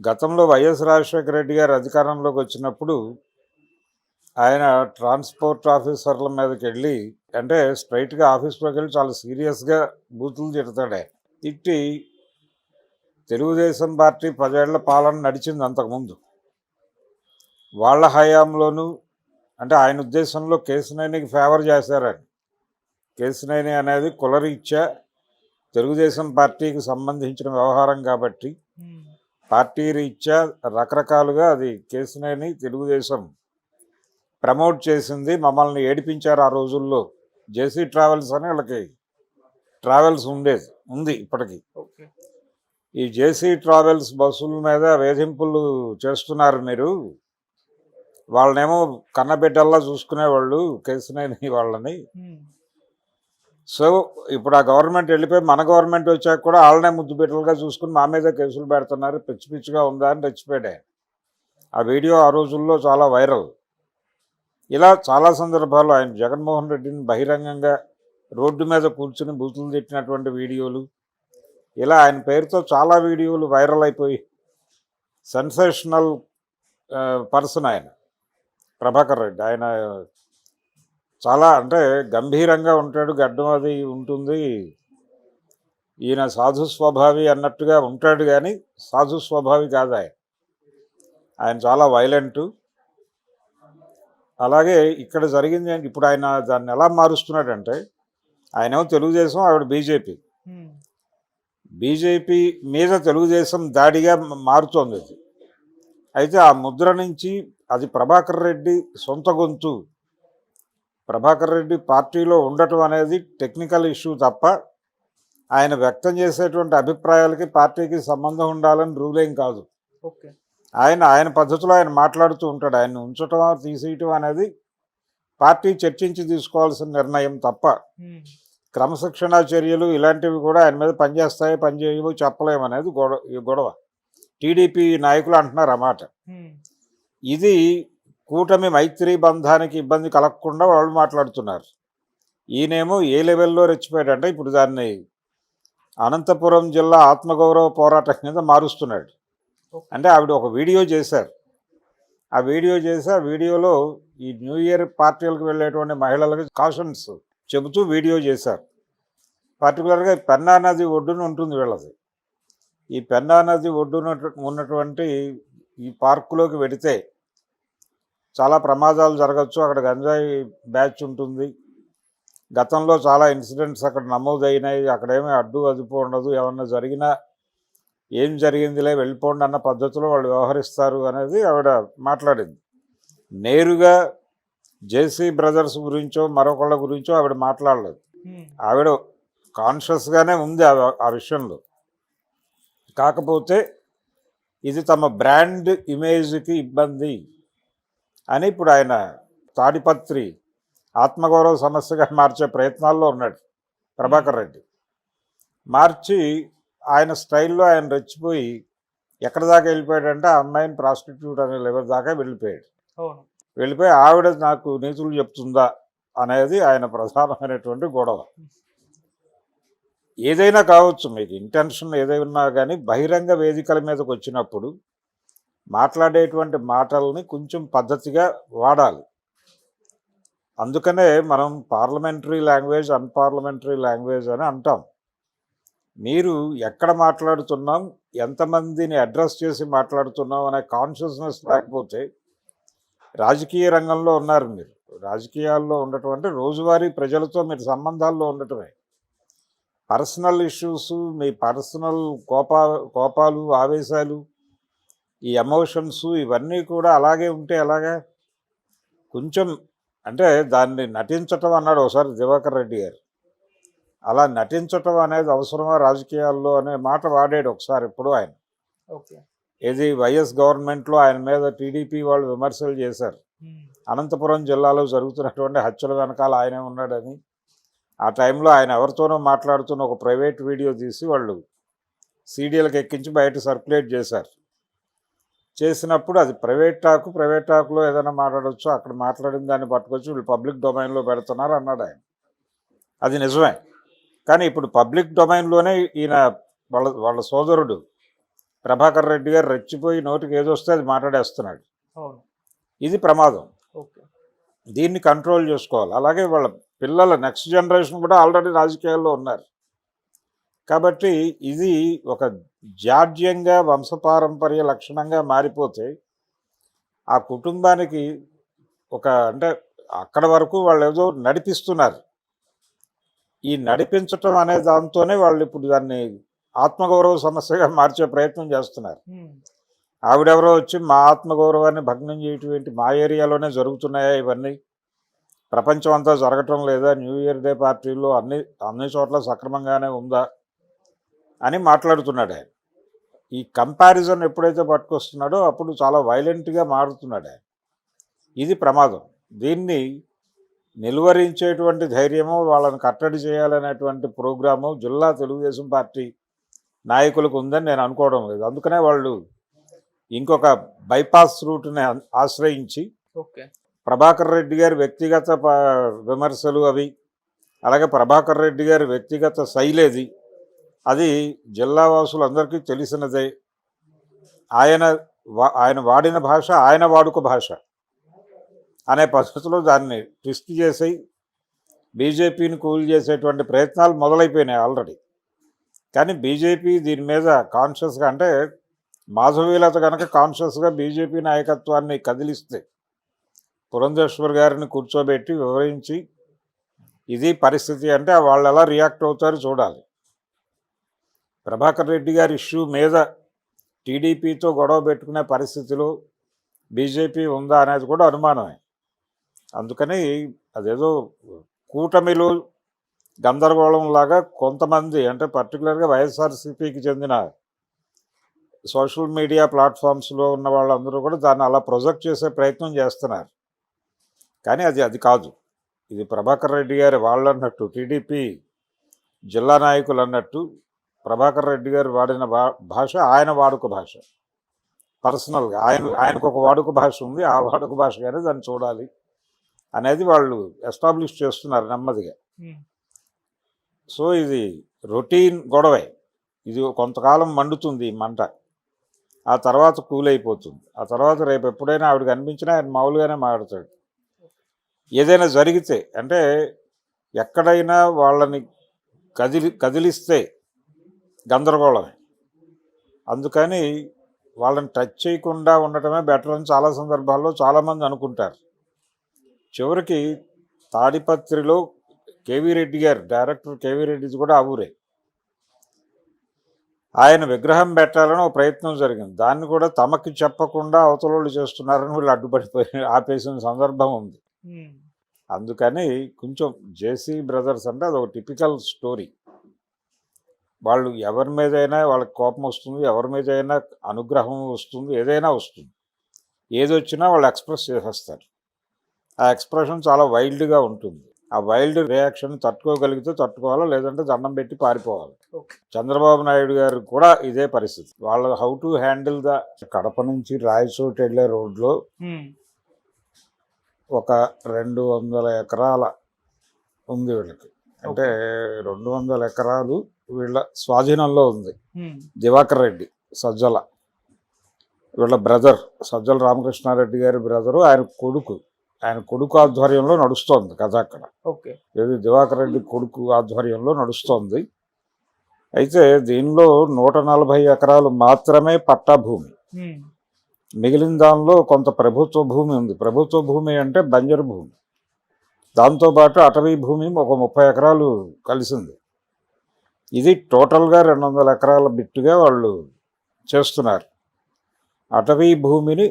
గతంలో వైఎస్ రాజశేఖర రెడ్డి గారు అధికారంలోకి వచ్చినప్పుడు ఆయన ట్రాన్స్పోర్ట్ ఆఫీసర్ల మీదకి వెళ్ళి అంటే స్ట్రైట్గా ఆఫీస్లోకి వెళ్ళి చాలా సీరియస్గా బూతులు తిడతాడు ఆయన. తిట్టి తెలుగుదేశం పార్టీ 10 ఏళ్ల పాలన నడిచింది అంతకుముందు. వాళ్ళ హయాంలోనూ అంటే ఆయన ఉద్దేశంలో కేశినేనికి ఫేవర్ చేశారని. కేశినేని అనేది కులరీత్యా తెలుగుదేశం పార్టీకి సంబంధించిన వ్యవహారం కాబట్టి పార్టీ రీత్యా రకరకాలుగా అది కేశినేని తెలుగుదేశం ప్రమోట్ చేసింది. మమ్మల్ని ఏడిపించారు ఆ రోజుల్లో. జేసీ ట్రావెల్స్ అని వాళ్ళకి ట్రావెల్స్ ఉంది ఇప్పటికీ. ఈ జేసీ ట్రావెల్స్ బస్సుల మీద వేధింపులు చేస్తున్నారు మీరు, వాళ్ళనేమో కన్నబిడ్డల్లా చూసుకునేవాళ్ళు కేశినేని వాళ్ళని. సో ఇప్పుడు ఆ గవర్నమెంట్ వెళ్ళిపోయి మన గవర్నమెంట్ వచ్చాక కూడా వాళ్ళనే ముద్దు బిడ్డలుగా చూసుకుని మా మీద కేసులు పెడుతున్నారు, పిచ్చి పిచ్చిగా ఉందా అని రెచ్చిపోయాడు. ఆ వీడియో ఆ రోజుల్లో చాలా వైరల్. ఇలా చాలా సందర్భాల్లో ఆయన జగన్మోహన్ రెడ్డిని బహిరంగంగా రోడ్డు మీద కూర్చుని బూతులు తిట్టినటువంటి వీడియోలు, ఇలా ఆయన పేరుతో చాలా వీడియోలు వైరల్ అయిపోయి సెన్సేషనల్ పర్సన్ ఆయన ప్రభాకర్ రెడ్డి. ఆయన చాలా అంటే గంభీరంగా ఉంటాడు, గడ్డం అది ఉంటుంది. ఈయన సాధు స్వభావి అన్నట్టుగా ఉంటాడు, కానీ సాధు స్వభావి కాదు ఆయన. ఆయన చాలా వైలెంటు. అలాగే ఇక్కడ జరిగింది ఇప్పుడు ఆయన దాన్ని ఎలా మారుస్తున్నాడంటే, ఆయనేమో తెలుగుదేశం, ఆవిడ బీజేపీ. బీజేపీ మీద తెలుగుదేశం దాడిగా మారుతోంది అది. అయితే ఆ ముద్ర నుంచి అది ప్రభాకర్ రెడ్డి సొంత గొంతు, ప్రభాకర్ రెడ్డి పార్టీలో ఉండటం అనేది టెక్నికల్ ఇష్యూ తప్ప ఆయన వ్యక్తం చేసేటువంటి అభిప్రాయాలకి పార్టీకి సంబంధం ఉండాలని రూల్ ఏం కాదు. ఆయన పద్ధతిలో ఆయన మాట్లాడుతూ ఉంటాడు. ఆయన ఉంచటం తీసేయటం అనేది పార్టీ చర్చించి తీసుకోవాల్సిన నిర్ణయం తప్ప క్రమశిక్షణా చర్యలు ఇలాంటివి కూడా ఆయన మీద పనిచేస్తాయి పనిచేయవు చెప్పలేమనేది గొడవ. టీడీపీ నాయకులు అంటున్నారు అన్నమాట. ఇది కూటమి మైత్రి బంధానికి ఇబ్బంది కలగకుండా వాళ్ళు మాట్లాడుతున్నారు. ఈయనేమో ఏ లెవెల్లో రెచ్చిపోయాడంటే ఇప్పుడు దాన్ని అనంతపురం జిల్లా ఆత్మగౌరవ పోరాటం కింద మారుస్తున్నాడు. అంటే ఆవిడ ఒక వీడియో చేశారు. ఆ వీడియోలో ఈ న్యూ ఇయర్ పార్టీలకు వెళ్ళేటువంటి మహిళలకు కాషన్స్ చెబుతూ వీడియో చేశారు. పర్టికులర్గా పెన్నా నది ఒడ్డున ఉంటుంది వీళ్ళది. ఈ పెన్నా నది ఒడ్డున ఉన్నటువంటి ఈ పార్కులోకి వెడితే చాలా ప్రమాదాలు జరగచ్చు, అక్కడ గంజాయి బ్యాచ్ ఉంటుంది. గతంలో చాలా ఇన్సిడెంట్స్ అక్కడ నమోదైనాయి. అక్కడేమీ అడ్డు అదుపు ఉండదు, ఏమన్నా జరిగినా ఏం జరిగిందిలే వెళ్ళిపోండి అన్న పద్ధతిలో వాళ్ళు వ్యవహరిస్తారు అనేది ఆవిడ మాట్లాడింది. నేరుగా జేసీ బ్రదర్స్ గురించో మరొకళ్ళ గురించో ఆవిడ మాట్లాడలేదు. ఆవిడ కాన్షియస్గానే ఉంది ఆ విషయంలో. కాకపోతే ఇది తమ బ్రాండ్ ఇమేజ్కి ఇబ్బంది అని ఇప్పుడు ఆయన తాడిపత్రి ఆత్మగౌరవ సమస్యగా మార్చే ప్రయత్నాల్లో ఉన్నాడు ప్రభాకర్ రెడ్డి. మార్చి ఆయన స్టైల్లో ఆయన రెచ్చిపోయి ఎక్కడి దాకా వెళ్ళిపోయాడంటే ఆ అమ్మాయిని ప్రాస్టిట్యూట్ అనే లెవెల్ దాకా వెళ్ళిపోయి ఆవిడ నాకు నీతులు చెప్తుందా అనేది ఆయన ప్రధానమైనటువంటి గొడవ. ఏదైనా కావచ్చు, మీకు ఇంటెన్షన్ ఏదైనా కానీ బహిరంగ వేదికల మీదకి వచ్చినప్పుడు మాట్లాడేటువంటి మాటల్ని కొంచెం పద్ధతిగా వాడాలి. అందుకనే మనం పార్లమెంటరీ లాంగ్వేజ్, అన్పార్లమెంటరీ లాంగ్వేజ్ అని అంటాం. మీరు ఎక్కడ మాట్లాడుతున్నాం, ఎంతమందిని అడ్రస్ చేసి మాట్లాడుతున్నాం అనే కాన్షియస్నెస్ లేకపోతే, రాజకీయ రంగంలో ఉన్నారు మీరు, రాజకీయాల్లో ఉండటం అంటే రోజువారీ ప్రజలతో మీరు సంబంధాల్లో ఉండటమే. పర్సనల్ ఇష్యూస్, మీ పర్సనల్ కోపాలు ఆవేశాలు, ఈ ఎమోషన్స్ ఇవన్నీ కూడా అలాగే ఉంటే ఎలాగా? కొంచెం అంటే దాన్ని నటించటం అన్నాడు ఒకసారి దివాకర్ రెడ్డి గారు. అలా నటించటం అనేది అవసరమా రాజకీయాల్లో అనే మాట వాడాడు ఒకసారి ఎప్పుడు ఆయన. ఏది వైఎస్ గవర్నమెంట్లో ఆయన మీద టీడీపీ వాళ్ళు విమర్శలు చేశారు. అనంతపురం జిల్లాలో జరుగుతున్నటువంటి హత్యల వెనకాల ఆయనే ఉన్నాడని. ఆ టైంలో ఆయన ఎవరితోనో మాట్లాడుతున్న ఒక ప్రైవేట్ వీడియో తీసి వాళ్ళు సీడీలకు ఎక్కించి బయట సర్క్యులేట్ చేసినప్పుడు అది ప్రైవేట్ టాక్లో ఏదైనా మాట్లాడవచ్చు, అక్కడ మాట్లాడిన దాన్ని పట్టుకొచ్చి వీళ్ళు పబ్లిక్ డొమైన్లో పెడుతున్నారు అన్నాడు ఆయన. అది నిజమే. కానీ ఇప్పుడు పబ్లిక్ డొమైన్లోనే ఈయన వాళ్ళ సోదరుడు ప్రభాకర్ రెడ్డి గారు రెచ్చిపోయి నోటికి ఏదొస్తే అది మాట్లాడేస్తున్నాడు. అవును. ఇది ప్రమాదం. ఓకే. దీన్ని కంట్రోల్ చేసుకోవాలి. అలాగే వాళ్ళ పిల్లల నెక్స్ట్ జనరేషన్ కూడా ఆల్రెడీ రాజకీయాల్లో ఉన్నారు. కాబట్టి ఇది ఒక జాడ్యంగా వంశపారంపర్య లక్షణంగా మారిపోతే ఆ కుటుంబానికి ఒక అంటే అక్కడ వరకు వాళ్ళు ఏదో నడిపిస్తున్నారు. ఈ నడిపించటం అనే దాంతోనే వాళ్ళు ఇప్పుడు దాన్ని ఆత్మగౌరవ సమస్యగా మార్చే ప్రయత్నం చేస్తున్నారు. ఆవిడెవరో వచ్చి మా ఆత్మగౌరవాన్ని భగ్నం చేయటం ఏంటి, మా ఏరియాలోనే జరుగుతున్నాయా ఇవన్నీ, ప్రపంచం అంతా జరగటం లేదా, న్యూ ఇయర్ డే పార్టీల్లో అన్ని చోట్ల సక్రమంగానే ఉందా అని మాట్లాడుతున్నాడు ఆయన. ఈ కంపారిజన్ ఎప్పుడైతే పట్టుకొస్తున్నాడో అప్పుడు చాలా వైలెంట్గా మారుతున్నాడు ఆయన. ఇది ప్రమాదం. దీన్ని నిలువరించేటువంటి ధైర్యము, వాళ్ళని కట్టడి చేయాలనేటువంటి ప్రోగ్రాము జిల్లా తెలుగుదేశం పార్టీ నాయకులకు ఉందని నేను అనుకోవడం లేదు. అందుకనే వాళ్ళు ఇంకొక బైపాస్ రూట్ని ఆశ్రయించి ప్రభాకర్ రెడ్డి గారి వ్యక్తిగత విమర్శలు అవి, అలాగే ప్రభాకర్ రెడ్డి గారి వ్యక్తిగత శైలేది, అది జిల్లా వాసులందరికీ తెలిసినదే. ఆయన వాడిన భాష ఆయన వాడుక భాష అనే పద్ధతిలో దాన్ని ట్విస్ట్ చేసి బీజేపీని కూల్ చేసేటువంటి ప్రయత్నాలు మొదలైపోయినాయి ఆల్రెడీ. కానీ బీజేపీ దీని మీద కాన్షియస్గా, అంటే మాధవీలత కనుక కాన్షియస్గా బీజేపీ నాయకత్వాన్ని కదిలిస్తే, పురంధేశ్వర్ గారిని కూర్చోబెట్టి వివరించి ఇది పరిస్థితి అంటే వాళ్ళు ఎలా రియాక్ట్ అవుతారో చూడాలి. ప్రభాకర్ రెడ్డి గారి ఇష్యూ మీద టీడీపీతో గొడవ పెట్టుకునే పరిస్థితిలో బీజేపీ ఉందా అనేది కూడా అనుమానమే. అందుకని అదేదో కూటమిలో గందరగోళంలాగా కొంతమంది, అంటే పర్టికులర్గా వైఎస్ఆర్సీపీకి చెందిన సోషల్ మీడియా ప్లాట్ఫామ్స్లో ఉన్న వాళ్ళందరూ కూడా దాన్ని అలా ప్రొజెక్ట్ చేసే ప్రయత్నం చేస్తున్నారు. కానీ అది కాదు. ఇది ప్రభాకర్ రెడ్డి గారి వాళ్ళు అన్నట్టు, టీడీపీ జిల్లా నాయకులు అన్నట్టు, ప్రభాకర్ రెడ్డి గారు వాడిన భాష ఆయన వాడుక భాష. పర్సనల్గా ఆయనకు ఒక వాడుక భాష ఉంది. ఆ వాడుక భాషగానే దాన్ని చూడాలి అనేది వాళ్ళు ఎస్టాబ్లిష్ చేస్తున్నారు నెమ్మదిగా. సో ఇది రొటీన్ గొడవే. ఇది కొంతకాలం మండుతుంది ఈ మంట, ఆ తర్వాత కూల్ అయిపోతుంది. ఆ తర్వాత రేపు ఎప్పుడైనా ఆవిడకి అనిపించినా ఆయన మామూలుగానే మాట్లాడతాడు. ఏదైనా జరిగితే, అంటే ఎక్కడైనా వాళ్ళని కదిలిస్తే గందరగోళమే. అందుకని వాళ్ళని టచ్ చేయకుండా ఉండటమే బెటర్ అని చాలా సందర్భాల్లో చాలామంది అనుకుంటారు. చివరికి తాడిపత్రిలో కేవీ రెడ్డి గారు, డైరెక్టర్ కేవీ రెడ్డిది కూడా ఆ ఊరే, ఆయన విగ్రహం పెట్టాలని ఒక ప్రయత్నం జరిగింది. దాన్ని కూడా తమకి చెప్పకుండా అవతలోళ్ళు చేస్తున్నారని వీళ్ళు అడ్డుపడిపోయి ఆపేసిన సందర్భం ఉంది. అందుకని కొంచెం జేసీ బ్రదర్స్ అంటే అదొక టిపికల్ స్టోరీ. వాళ్ళు ఎవరి మీదైనా వాళ్ళకి కోపం వస్తుంది, ఎవరి మీదైనా అనుగ్రహం వస్తుంది, ఏదైనా వస్తుంది. ఏది వచ్చినా వాళ్ళు ఎక్స్ప్రెస్ చేసేస్తారు. ఆ ఎక్స్ప్రెషన్ చాలా వైల్డ్గా ఉంటుంది. ఆ వైల్డ్ రియాక్షన్ తట్టుకోగలిగితే తట్టుకోవాలా, లేదంటే దండం పెట్టి పారిపోవాలి. చంద్రబాబు నాయుడు గారు కూడా ఇదే పరిస్థితి. వాళ్ళు హౌ టు హ్యాండిల్ కడప నుంచి రాయచోటి వెళ్ళే రోడ్లో ఒక 200 ఎకరాల ఉంది వీళ్ళకి. అంటే 200 ఎకరాలు వీళ్ళ స్వాధీనంలో ఉంది. దివాకర్ రెడ్డి సజ్జల, వీళ్ళ బ్రదర్, సజ్జల రామకృష్ణారెడ్డి గారి బ్రదరు, ఆయన కొడుకు ఆధ్వర్యంలో నడుస్తోంది కథ అక్కడ. ఇది దివాకర్ రెడ్డి కొడుకు ఆధ్వర్యంలో నడుస్తోంది. అయితే దీనిలో 140 ఎకరాలు మాత్రమే పట్టా భూమి, మిగిలిన దానిలో కొంత ప్రభుత్వ భూమి ఉంది. ప్రభుత్వ భూమి అంటే బంజరు భూమి, దాంతోపాటు అటవీ భూమి ఒక 30 ఎకరాలు కలిసింది. ఇది టోటల్గా 200 ఎకరాల బిట్టుగా వాళ్ళు చేస్తున్నారు. అటవీ భూమిని